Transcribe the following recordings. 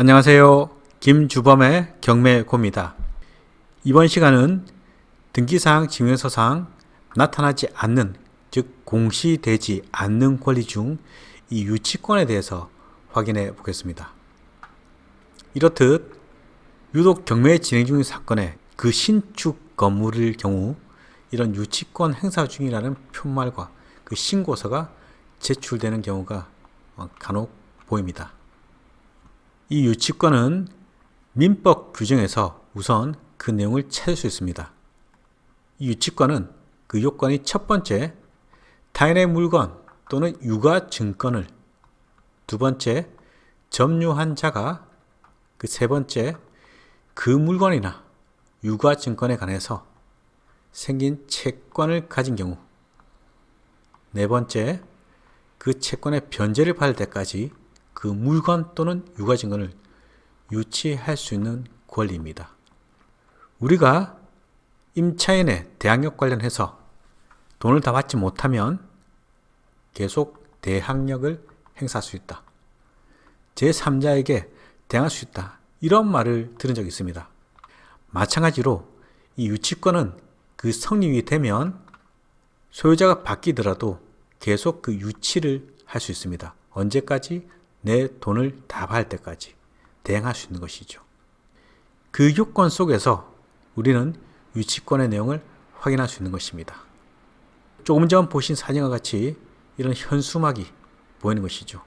안녕하세요. 김주범의 경매고입니다. 이번 시간은 등기사항 증명서상 나타나지 않는, 즉 공시되지 않는 권리 중 이 유치권에 대해서 확인해 보겠습니다. 이렇듯 유독 경매 진행 중인 사건에 그 신축 건물일 경우 이런 유치권 행사 중이라는 표말과 그 신고서가 제출되는 경우가 간혹 보입니다. 이 유치권은 민법 규정에서 우선 그 내용을 찾을 수 있습니다. 이 유치권은 그 요건이 첫 번째, 타인의 물건 또는 유가 증권을, 두 번째, 점유한 자가, 그 세 번째, 그 물건이나 유가 증권에 관해서 생긴 채권을 가진 경우, 네 번째, 그 채권의 변제를 받을 때까지 그 물건 또는 유가 증권을 유치할 수 있는 권리입니다. 우리가 임차인의 대항력 관련해서 돈을 다 받지 못하면 계속 대항력을 행사할 수 있다. 제3자에게 대항할 수 있다. 이런 말을 들은 적이 있습니다. 마찬가지로 이 유치권은 그 성립이 되면 소유자가 바뀌더라도 계속 그 유치를 할 수 있습니다. 언제까지? 내 돈을 다 받을 때까지 대행할 수 있는 것이죠. 그 요건 속에서 우리는 유치권의 내용을 확인할 수 있는 것입니다. 조금 전 보신 사진과 같이 이런 현수막이 보이는 것이죠.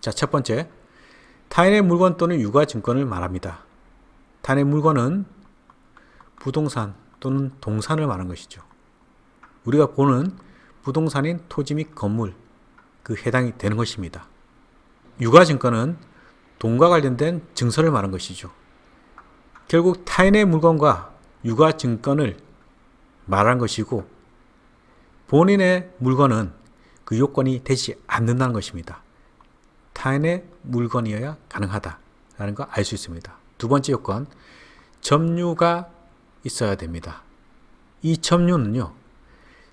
자, 첫 번째, 타인의 물건 또는 유가 증권을 말합니다. 타인의 물건은 부동산 또는 동산을 말하는 것이죠. 우리가 보는 부동산인 토지 및 건물, 그 해당이 되는 것입니다. 유가 증권은 돈과 관련된 증서를 말하는 것이죠. 결국 타인의 물건과 유가 증권을 말하는 것이고, 본인의 물건은 그 요건이 되지 않는다는 것입니다. 타인의 물건이어야 가능하다라는 거 알 수 있습니다. 두 번째 요건, 점유가 있어야 됩니다. 이 점유는요,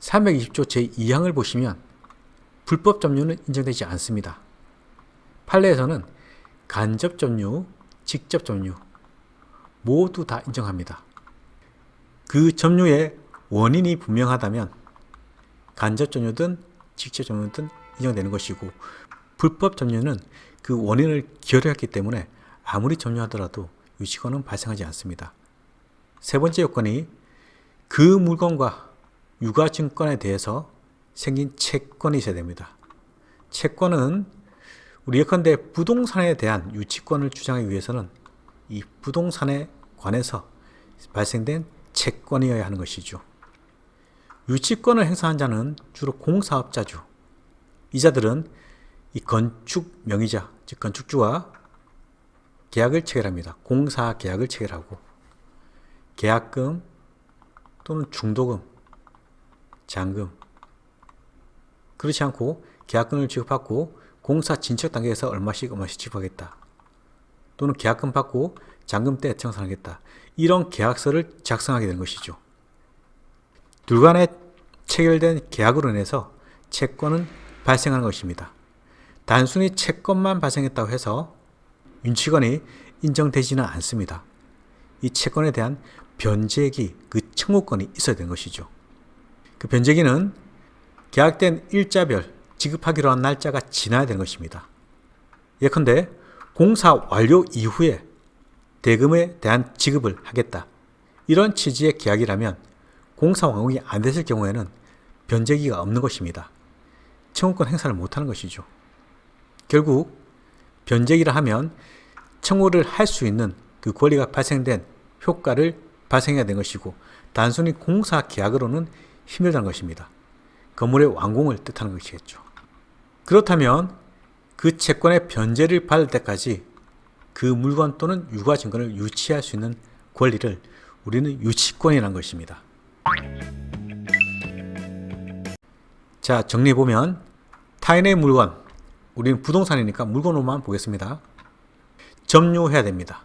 320조 제2항을 보시면 불법 점유는 인정되지 않습니다. 판례에서는 간접 점유, 직접 점유 모두 다 인정합니다. 그 점유의 원인이 분명하다면 간접 점유든 직접 점유든 인정되는 것이고, 불법 점유는 그 원인을 결여했기 때문에 아무리 점유하더라도 유치권은 발생하지 않습니다. 세 번째 요건이 그 물건과 유가 증권에 대해서 생긴 채권이 있어야 됩니다. 채권은 우리 예컨대 부동산에 대한 유치권을 주장하기 위해서는 이 부동산에 관해서 발생된 채권이어야 하는 것이죠. 유치권을 행사한 자는 주로 공사업자죠. 이 자들은 이 건축 명의자, 즉 건축주와 계약을 체결합니다. 공사 계약을 체결하고 계약금 또는 중도금, 잔금, 그렇지 않고 계약금을 지급받고 공사 진척 단계에서 얼마씩 지급하겠다. 또는 계약금 받고 잔금 때 청산하겠다. 이런 계약서를 작성하게 되는 것이죠. 둘 간에 체결된 계약으로 인해서 채권은 발생하는 것입니다. 단순히 채권만 발생했다고 해서 유치권이 인정되지는 않습니다. 이 채권에 대한 변제기, 그 청구권이 있어야 되는 것이죠. 그 변제기는 계약된 일자별 지급하기로 한 날짜가 지나야 되는 것입니다. 예컨대 공사 완료 이후에 대금에 대한 지급을 하겠다. 이런 취지의 계약이라면 공사 완공이 안 됐을 경우에는 변제기가 없는 것입니다. 청구권 행사를 못하는 것이죠. 결국 변제기라 하면 청구를 할 수 있는 그 권리가 발생된 효과를 발생해야 되는 것이고, 단순히 공사 계약으로는 힘들다는 것입니다. 건물의 완공을 뜻하는 것이겠죠. 그렇다면 그 채권의 변제를 받을 때까지 그 물건 또는 유가 증권을 유치할 수 있는 권리를 우리는 유치권이라는 것입니다. 자, 정리해보면 타인의 물건, 우리는 부동산이니까 물건으로만 보겠습니다. 점유해야 됩니다.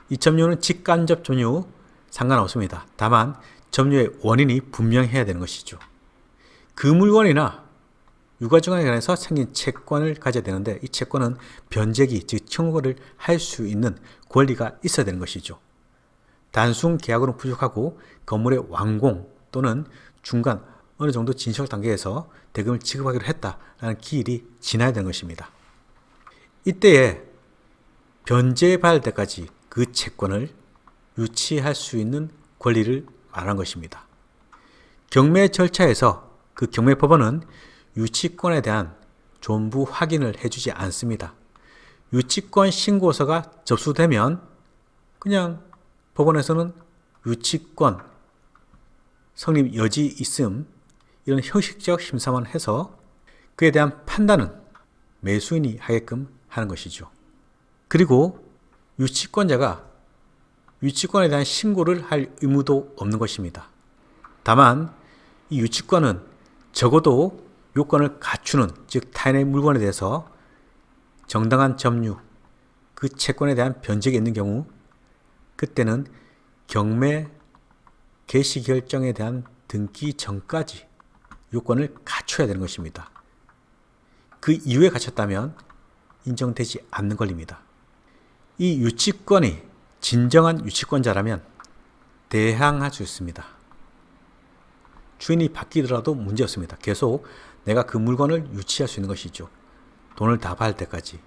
이 점유는 직간접 점유 상관없습니다. 다만 점유의 원인이 분명해야 되는 것이죠. 그 물건이나 유가증권에 관해서 생긴 채권을 가져야 되는데, 이 채권은 변제기, 즉 청구를 할 수 있는 권리가 있어야 되는 것이죠. 단순 계약으로는 부족하고 건물의 완공 또는 중간 어느 정도 진척 단계에서 대금을 지급하기로 했다라는 기일이 지나야 되는 것입니다. 이때에 변제받을 때까지 그 채권을 유치할 수 있는 권리를 말하는 것입니다. 경매 절차에서 그 경매법원은 유치권에 대한 전부 확인을 해주지 않습니다. 유치권 신고서가 접수되면 그냥 법원에서는 유치권 성립 여지 있음 이런 형식적 심사만 해서 그에 대한 판단은 매수인이 하게끔 하는 것이죠. 그리고 유치권자가 유치권에 대한 신고를 할 의무도 없는 것입니다. 다만 이 유치권은 적어도 요건을 갖추는, 즉 타인의 물건에 대해서 정당한 점유, 그 채권에 대한 변제가 있는 경우 그때는 경매 개시 결정에 대한 등기 전까지 요건을 갖춰야 되는 것입니다. 그 이후에 갖췄다면 인정되지 않는 권리입니다. 이 유치권이 진정한 유치권자라면 대항할 수 있습니다. 주인이 바뀌더라도 문제없습니다. 계속 내가 그 물건을 유치할 수 있는 것이죠. 돈을 다 받을 때까지.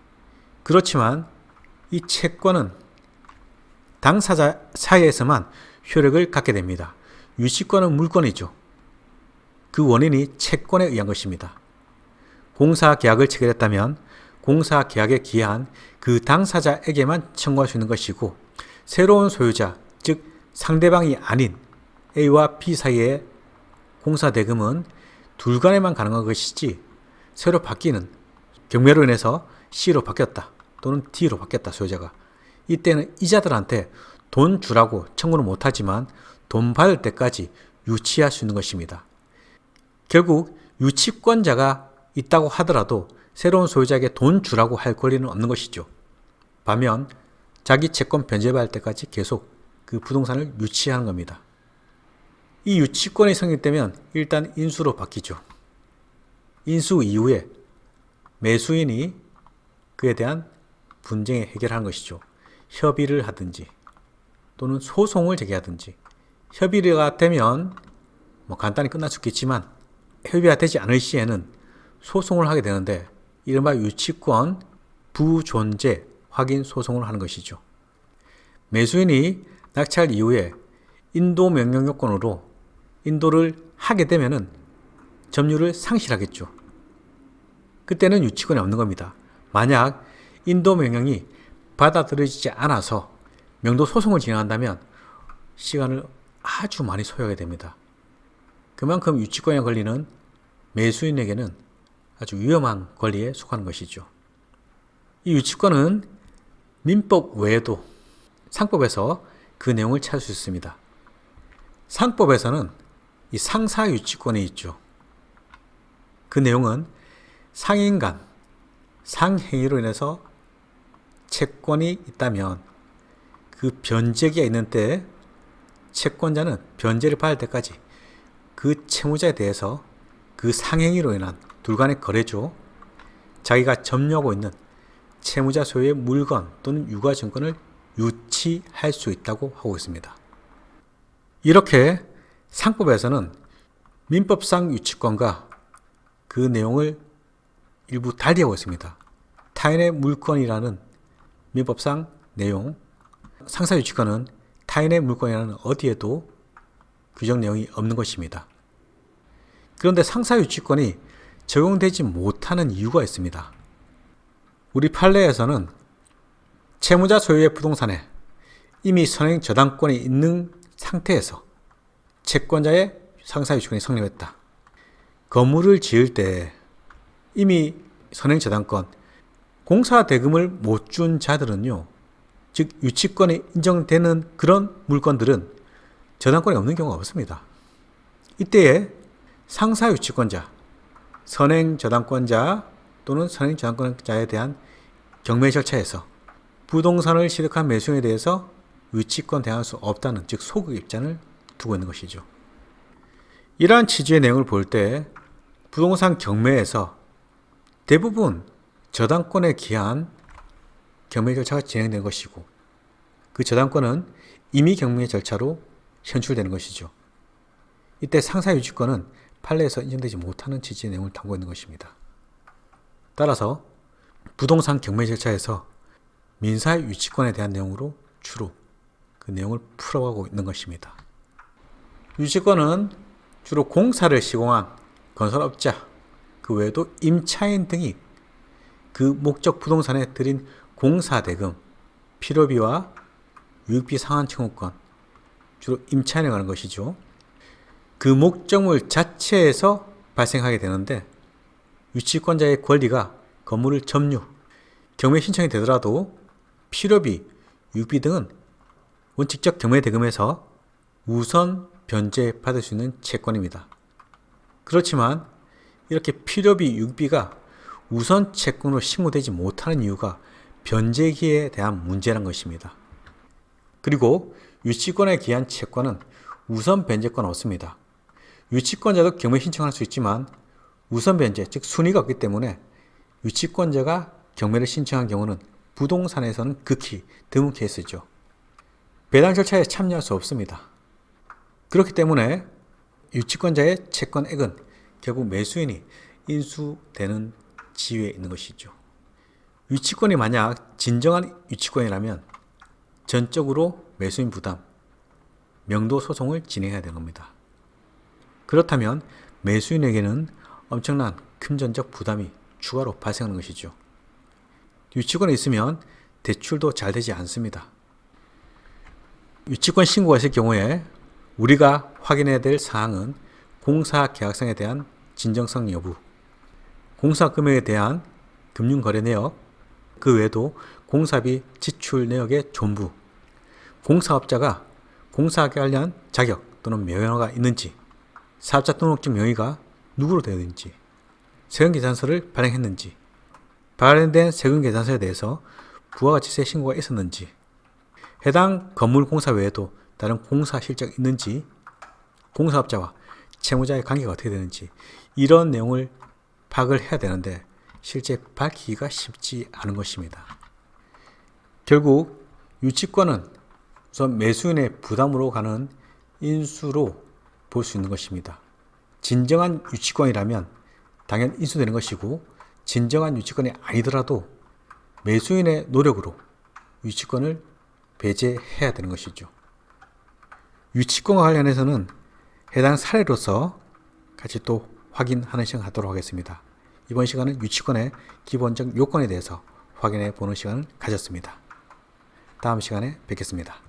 그렇지만 이 채권은 당사자 사이에서만 효력을 갖게 됩니다. 유치권은 물권이죠. 그 원인이 채권에 의한 것입니다. 공사 계약을 체결했다면 공사 계약에 기한 그 당사자에게만 청구할 수 있는 것이고, 새로운 소유자, 즉 상대방이 아닌 A와 B 사이의 공사 대금은 둘 간에만 가능한 것이지, 새로 바뀌는 경매로 인해서 C로 바뀌었다 또는 D로 바뀌었다 소유자가, 이때는 이자들한테 돈 주라고 청구는 못하지만 돈 받을 때까지 유치할 수 있는 것입니다. 결국 유치권자가 있다고 하더라도 새로운 소유자에게 돈 주라고 할 권리는 없는 것이죠. 반면 자기 채권 변제받을 때까지 계속 그 부동산을 유치하는 겁니다. 이 유치권이 성립되면 일단 인수로 바뀌죠. 인수 이후에 매수인이 그에 대한 분쟁을 해결하는 것이죠. 협의를 하든지 또는 소송을 제기하든지. 협의가 되면 간단히 끝날 수 있겠지만 협의가 되지 않을 시에는 소송을 하게 되는데, 이른바 유치권 부존재 확인 소송을 하는 것이죠. 매수인이 낙찰 이후에 인도 명령 요건으로 인도를 하게 되면은 점유를 상실하겠죠. 그때는 유치권이 없는 겁니다. 만약 인도 명령이 받아들여지지 않아서 명도 소송을 진행한다면 시간을 아주 많이 소요하게 됩니다. 그만큼 유치권에 걸리는 매수인에게는 아주 위험한 권리에 속하는 것이죠. 이 유치권은 민법 외에도 상법에서 그 내용을 찾을 수 있습니다. 상법에서는 이 상사 유치권이 있죠. 그 내용은 상인 간 상행위로 인해서 채권이 있다면 그 변제기가 있는 때 채권자는 변제를 받을 때까지 그 채무자에 대해서 그 상행위로 인한 둘 간의 거래죠. 자기가 점유하고 있는 채무자 소유의 물건 또는 유가증권을 유치할 수 있다고 하고 있습니다. 이렇게 상법에서는 민법상 유치권과 그 내용을 일부 달리하고 있습니다. 타인의 물건이라는 민법상 내용, 상사 유치권은 타인의 물건이라는 어디에도 규정 내용이 없는 것입니다. 그런데 상사 유치권이 적용되지 못하는 이유가 있습니다. 우리 판례에서는 채무자 소유의 부동산에 이미 선행 저당권이 있는 상태에서 채권자의 상사 유치권이 성립했다. 건물을 지을 때 이미 선행 저당권, 공사 대금을 못 준 자들은요, 즉 유치권이 인정되는 그런 물건들은 저당권이 없는 경우가 없습니다. 이때에 상사 유치권자, 선행 저당권자 또는 선행 저당권자에 대한 경매 절차에서 부동산을 취득한 매수인에 대해서 유치권 대항할 수 없다는, 즉 소극 입장을 두고 있는 것이죠. 이러한 취지의 내용을 볼 때 부동산 경매에서 대부분 저당권에 기한 경매 절차가 진행된 것이고 그 저당권은 임의 경매 절차로 현출되는 것이죠. 이때 상사 유치권은 판례에서 인정되지 못하는 취지의 내용을 담고 있는 것입니다. 따라서 부동산 경매 절차에서 민사 유치권에 대한 내용으로 주로 그 내용을 풀어가고 있는 것입니다. 유치권은 주로 공사를 시공한 건설업자, 그 외에도 임차인 등이 그 목적 부동산에 들인 공사대금, 필요비와 유익비 상환 청구권, 주로 임차인에 관한 것이죠. 그 목적물 자체에서 발생하게 되는데 유치권자의 권리가 건물을 점유, 경매 신청이 되더라도 필요비, 유익비 등은 원칙적 경매 대금에서 우선 변제받을 수 있는 채권입니다. 그렇지만 이렇게 필요비, 유익비가 우선 채권으로 신고되지 못하는 이유가 변제기에 대한 문제란 것입니다. 그리고 유치권에 기한 채권은 우선 변제권 없습니다. 유치권자도 경매 신청할 수 있지만 우선 변제, 즉 순위가 없기 때문에 유치권자가 경매를 신청한 경우는 부동산에서는 극히 드문 케이스죠. 배당 절차에 참여할 수 없습니다. 그렇기 때문에 유치권자의 채권액은 결국 매수인이 인수되는 지위에 있는 것이죠. 유치권이 만약 진정한 유치권이라면 전적으로 매수인 부담, 명도 소송을 진행해야 되는 겁니다. 그렇다면 매수인에게는 엄청난 금전적 부담이 추가로 발생하는 것이죠. 유치권이 있으면 대출도 잘 되지 않습니다. 유치권 신고가 있을 경우에 우리가 확인해야 될 사항은 공사 계약성에 대한 진정성 여부, 공사 금액에 대한 금융거래 내역, 그 외에도 공사비 지출 내역의 존부, 공사업자가 공사에 관련 자격 또는 명예가 있는지, 사업자 등록증 명의가 누구로 되어 있는지, 세금계산서를 발행했는지, 발행된 세금계산서에 대해서 부가가치세 신고가 있었는지, 해당 건물 공사 외에도 다른 공사 실적이 있는지, 공사업자와 채무자의 관계가 어떻게 되는지 이런 내용을 파악을 해야 되는데 실제 밝히기가 쉽지 않은 것입니다. 결국 유치권은 우선 매수인의 부담으로 가는 인수로 볼 수 있는 것입니다. 진정한 유치권이라면 당연 인수되는 것이고 진정한 유치권이 아니더라도 매수인의 노력으로 유치권을 배제해야 되는 것이죠. 유치권과 관련해서는 해당 사례로서 같이 또 확인하는 시간 갖도록 하겠습니다. 이번 시간은 유치권의 기본적 요건에 대해서 확인해 보는 시간을 가졌습니다. 다음 시간에 뵙겠습니다.